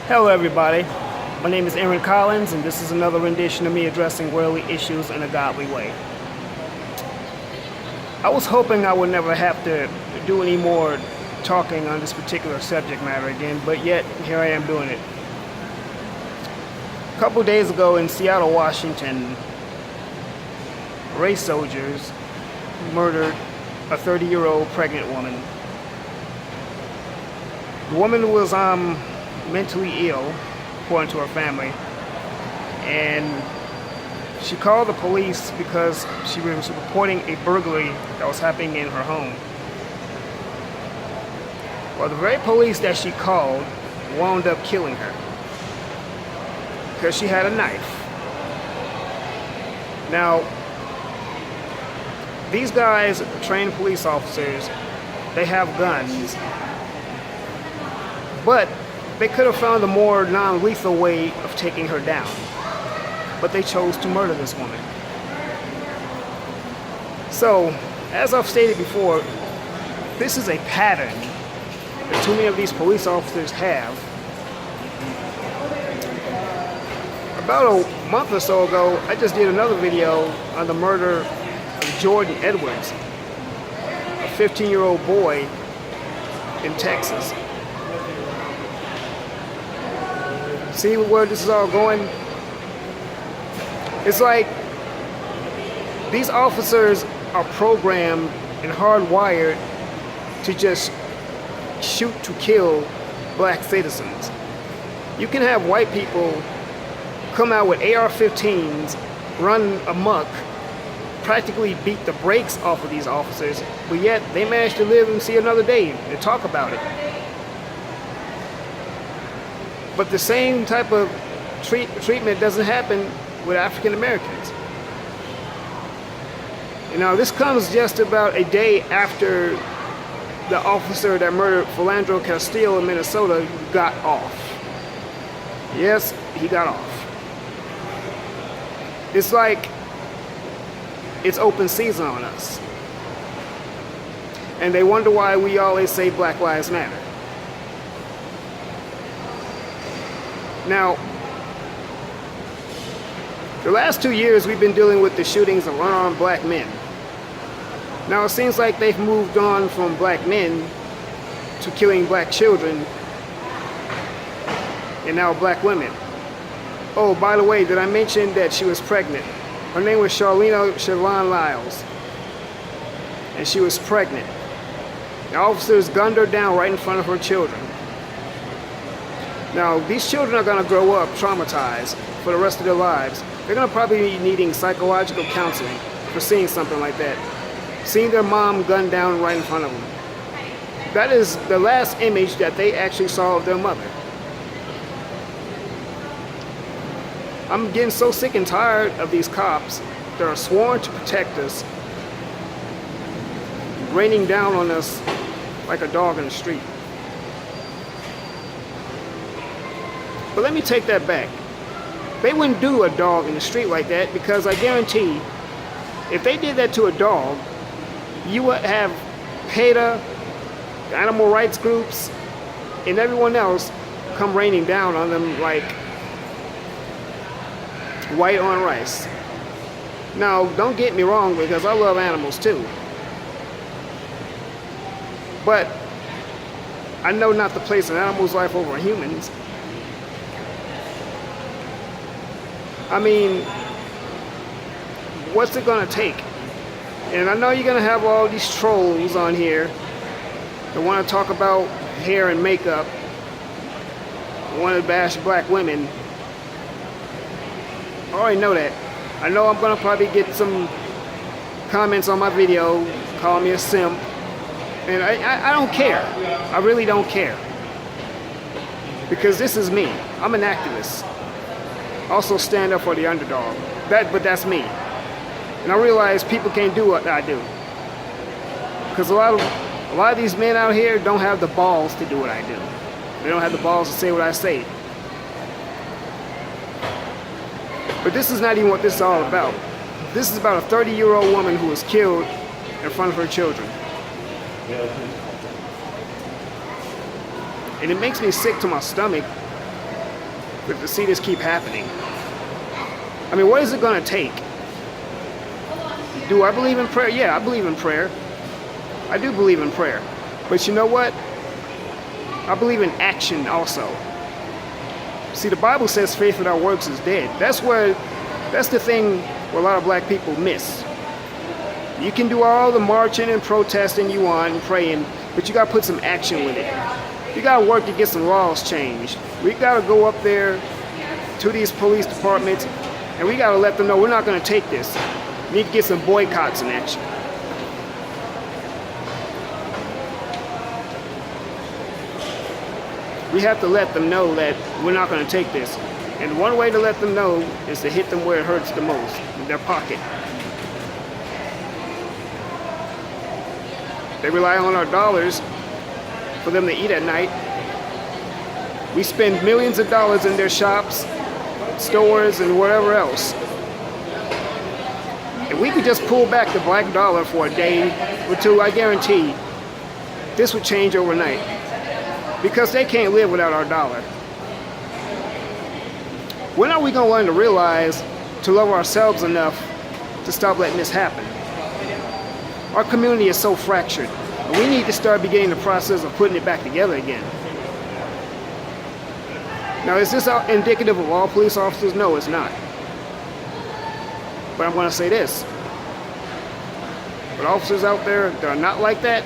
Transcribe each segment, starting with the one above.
Hello everybody, my name is Aaron Collins and this is another rendition of me addressing worldly issues in a godly way. I was hoping I would never have to do any more talking on this particular subject matter again, but yet here I am doing it. A couple days ago in Seattle, Washington, race soldiers murdered a 30-year-old pregnant woman. The woman was mentally ill, according to her family, and she called the police because she was reporting a burglary that was happening in her home. Well, the very police that she called wound up killing her because she had a knife. Now, these guys, trained police officers, they have guns, but they could have found a more non-lethal way of taking her down, but they chose to murder this woman. So, as I've stated before, this is a pattern that too many of these police officers have. About a month or so ago, I just did another video on the murder of Jordan Edwards, a 15-year-old boy in Texas. See where this is all going? It's like these officers are programmed and hardwired to just shoot to kill black citizens. You can have white people come out with AR-15s, run amok, practically beat the brakes off of these officers, but yet they manage to live and see another day and talk about it. But the same type of treatment doesn't happen with African Americans. You know, this comes just about a day after the officer that murdered Philandro Castile in Minnesota got off. Yes, he got off. It's like it's open season on us. And they wonder why we always say Black Lives Matter. Now, the last 2 years we've been dealing with the shootings of unarmed black men. Now it seems like they've moved on from black men to killing black children and now black women. Oh, by the way, did I mention that she was pregnant? Her name was Charlena Siobhan Lyles, and she was pregnant. The officers gunned her down right in front of her children. Now, these children are going to grow up traumatized for the rest of their lives. They're going to probably be needing psychological counseling for seeing something like that. Seeing their mom gunned down right in front of them. That is the last image that they actually saw of their mother. I'm getting so sick and tired of these cops that are sworn to protect us, raining down on us like a dog in the street. But let me take that back. They wouldn't do a dog in the street like that, because I guarantee if they did that to a dog, you would have PETA, animal rights groups, and everyone else come raining down on them like white on rice. Now, don't get me wrong, because I love animals too. But I know not to place an animal's life over humans. I mean, what's it gonna take? And I know you're gonna have all these trolls on here that want to talk about hair and makeup, want to bash black women. I already know that. I know I'm gonna probably get some comments on my video, call me a simp, and I don't care. I really don't care, because this is me. I'm an activist. Also stand up for the underdog. But that's me. And I realize people can't do what I do, because a lot of these men out here don't have the balls to do what I do. They don't have the balls to say what I say. But this is not even what this is all about. This is about a 30-year-old woman who was killed in front of her children. And it makes me sick to my stomach But to see this keep happening. I mean, what is it going to take? Do I believe in prayer? Yeah, I believe in prayer. I do believe in prayer. But you know what? I believe in action also. See, the Bible says faith without works is dead. That's the thing where a lot of black people miss. You can do all the marching and protesting you want and praying, but you got to put some action with it. You got to work to get some laws changed. We got to go up there to these police departments and we got to let them know we're not going to take this. We need to get some boycotts in action. We have to let them know that we're not going to take this. And one way to let them know is to hit them where it hurts the most, in their pocket. They rely on our dollars for them to eat at night. We spend millions of dollars in their shops, stores, and whatever else. If we could just pull back the black dollar for a day or two, I guarantee this would change overnight. Because they can't live without our dollar. When are we going to learn to realize to love ourselves enough to stop letting this happen? Our community is so fractured. We need to start beginning the process of putting it back together again. Now, is this indicative of all police officers? No, it's not. But I'm going to say this. But officers out there that are not like that,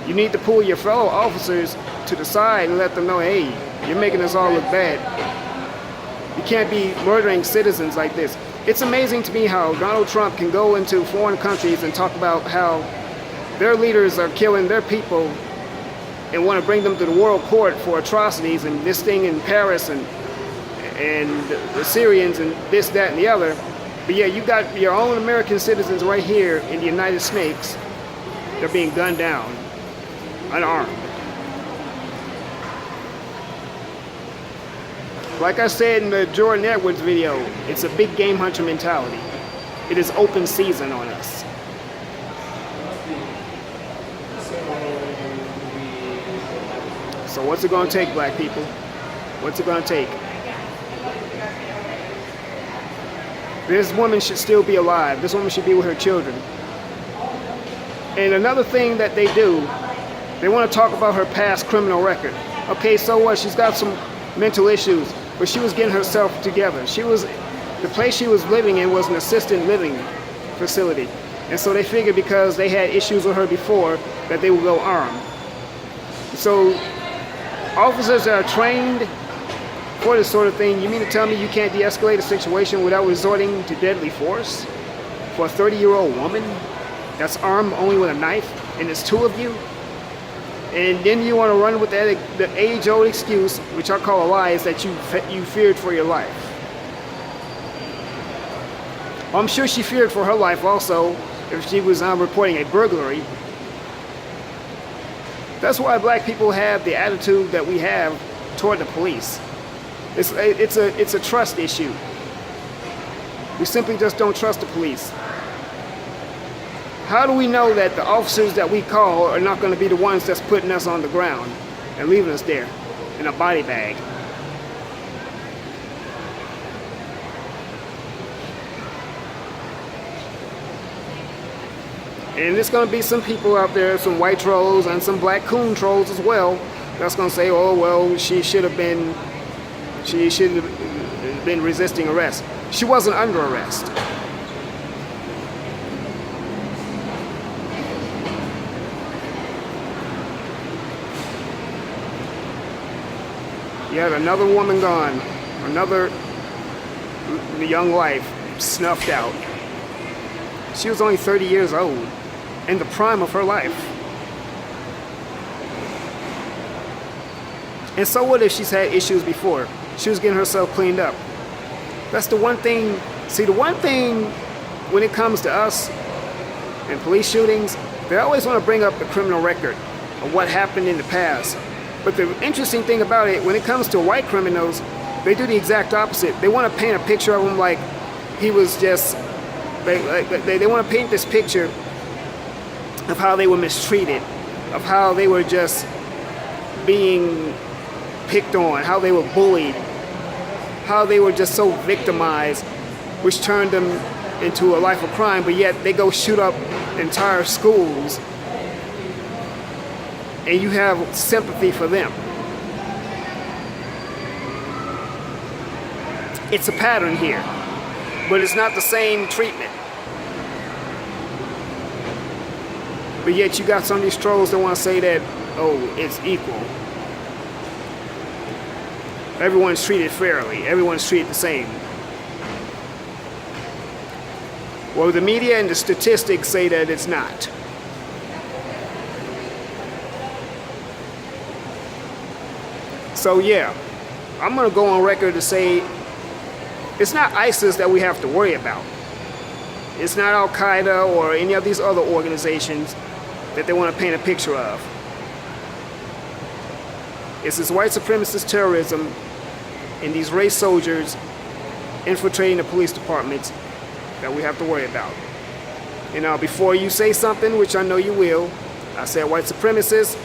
you need to pull your fellow officers to the side and let them know, hey, you're making us all look bad. You can't be murdering citizens like this. It's amazing to me how Donald Trump can go into foreign countries and talk about how their leaders are killing their people and want to bring them to the world court for atrocities and this thing in Paris and the Syrians and this, that, and the other. But yeah, you got your own American citizens right here in the United States. They're being gunned down, unarmed. Like I said in the Jordan Edwards video, it's a big game hunter mentality. It is open season on us. So what's it going to take, black people? What's it going to take? This woman should still be alive. This woman should be with her children. And another thing that they do, they want to talk about her past criminal record. Okay, so what? She's got some mental issues, but she was getting herself together. The place she was living in was an assisted living facility. And so they figured because they had issues with her before that they would go armed. So officers that are trained for this sort of thing, you mean to tell me you can't de-escalate a situation without resorting to deadly force? For a 30-year-old woman that's armed only with a knife and there's two of you? And then you want to run with the age-old excuse, which I call a lie, is that you feared for your life. Well, I'm sure she feared for her life also if she was reporting a burglary. That's why black people have the attitude that we have toward the police. It's a trust issue. We simply just don't trust the police. How do we know that the officers that we call are not going to be the ones that's putting us on the ground and leaving us there in a body bag? And there's going to be some people out there, some white trolls and some black coon trolls as well, that's going to say, oh, well, she should have been resisting arrest. She wasn't under arrest. You had another woman gone, another young life snuffed out. She was only 30 years old, in the prime of her life. And so what if she's had issues before? She was getting herself cleaned up. That's the one thing. See, the one thing when it comes to us and police shootings, they always want to bring up the criminal record of what happened in the past. But the interesting thing about it, when it comes to white criminals, they do the exact opposite. They want to paint a picture of him like he was just, they want to paint this picture of how they were mistreated, of how they were just being picked on, how they were bullied, how they were just so victimized, which turned them into a life of crime, but yet they go shoot up entire schools, and you have sympathy for them. It's a pattern here, but it's not the same treatment. But yet you got some of these trolls that want to say that, oh, it's equal. Everyone's treated fairly. Everyone's treated the same. Well, the media and the statistics say that it's not. So yeah, I'm going to go on record to say it's not ISIS that we have to worry about. It's not Al-Qaeda or any of these other organizations that they want to paint a picture of. It's this white supremacist terrorism and these race soldiers infiltrating the police departments that we have to worry about. You know, before you say something, which I know you will, I said white supremacists,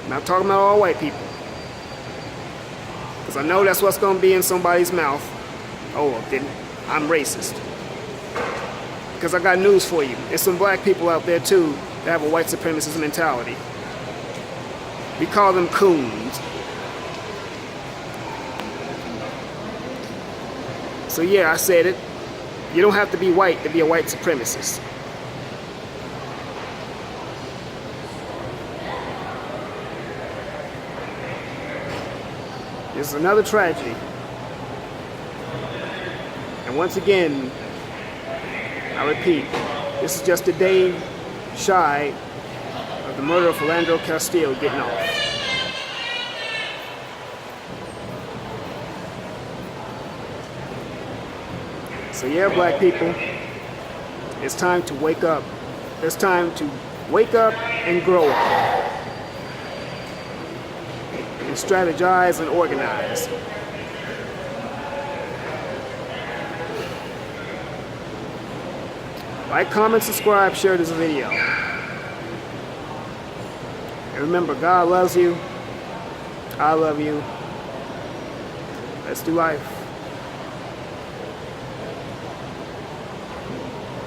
I'm not talking about all white people. Because I know that's what's going to be in somebody's mouth. Oh, then I'm racist. Because I got news for you. There's some black people out there too that have a white supremacist mentality. We call them coons. So yeah, I said it. You don't have to be white to be a white supremacist. This is another tragedy. And once again, I repeat, this is just a day shy of the murder of Philando Castile getting off. So yeah, black people, it's time to wake up. It's time to wake up and grow up. And strategize and organize. Like, comment, subscribe, share this video. And remember, God loves you. I love you. Let's do life.